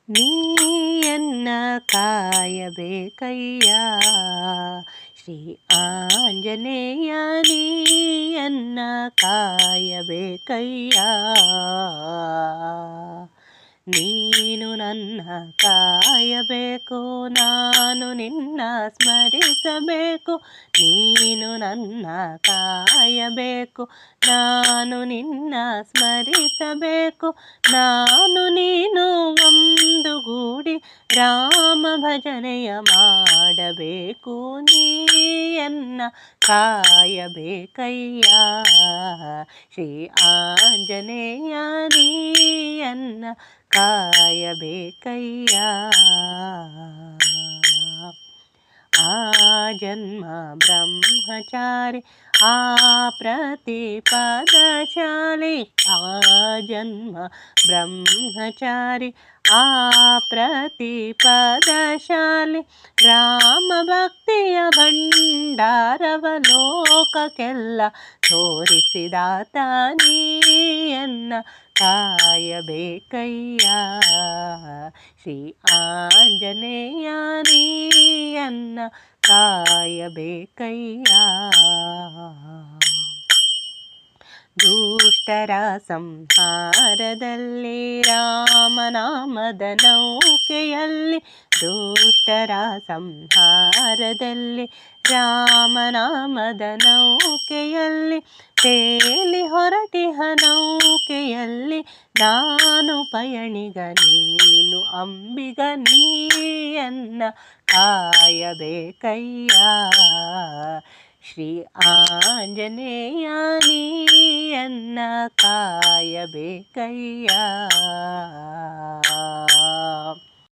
ನೀಯನ್ನ ಕಾಯಬೇಕಯ್ಯ ಶ್ರೀ ಆಂಜನೇಯ ನೀಯನ್ನ ಕಾಯಬೇಕಯ್ಯ ನೀನು ನನ್ನ ಕಾಯಬೇಕು ನಾನು ನಿನ್ನ ಸ್ಮರಿಸಬೇಕು ನೀನು ನನ್ನ ಕಾಯಬೇಕು ನಾನು ನಿನ್ನ ಸ್ಮರಿಸಬೇಕು ನಾನು ನೀನು ಒಂದುಗೂಡಿ ರಾಮ ಭಜನೆಯ ಮಾಡಬೇಕು ನೀಯನ್ನ ಕಾಯಬೇಕಯ್ಯ ಶ್ರೀ ಆಂಜನೇಯ ನೀಯನ್ನ ಕಾಯಬೇಕಯ್ಯ ಆ ಜನ್ಮ ಬ್ರಹ್ಮಚಾರಿ ಆ ಪ್ರತಿಪದಶಾಲಿ ಆ ಜನ್ಮ ಬ್ರಹ್ಮಚಾರಿ ಆ ಪ್ರತಿಪದಶಾಲಿ ರಾಮ ಭಕ್ತಿಯ ಭಂಡಾರವ ಲೋಕಕ್ಕೆಲ್ಲ ತೋರಿಸಿದಾತ ನೀಯನ್ನ ಕಾಯಬೇಕಯ್ಯ ಶ್ರೀ ಆಂಜನೇಯ ನೀಯನ್ನ ಕಾಯಬೇಕಯ್ಯ ದುಷ್ಟರ ಸಂಹಾರದಲ್ಲಿ ರಾಮನಾಮದ ನೌಕೆಯಲ್ಲಿ ದುಷ್ಟರ ಸಂಹಾರದಲ್ಲಿ ರಾಮನಾಮದ ನೌಕೆಯಲ್ಲಿ ತೇಲಿ ಹೊರಟಿಹ ನೌಕೆಯಲ್ಲಿ ನಾನು ಪಯಣಿಗ ನೀನು ಅಂಬಿಗ ನೀಯನ್ನ ಕಾಯಬೇಕಯ್ಯ ಶ್ರೀ ಆಂಜನೇಯ ನೀಯನ್ನ ಕಾಯಬೇಕಯ್ಯ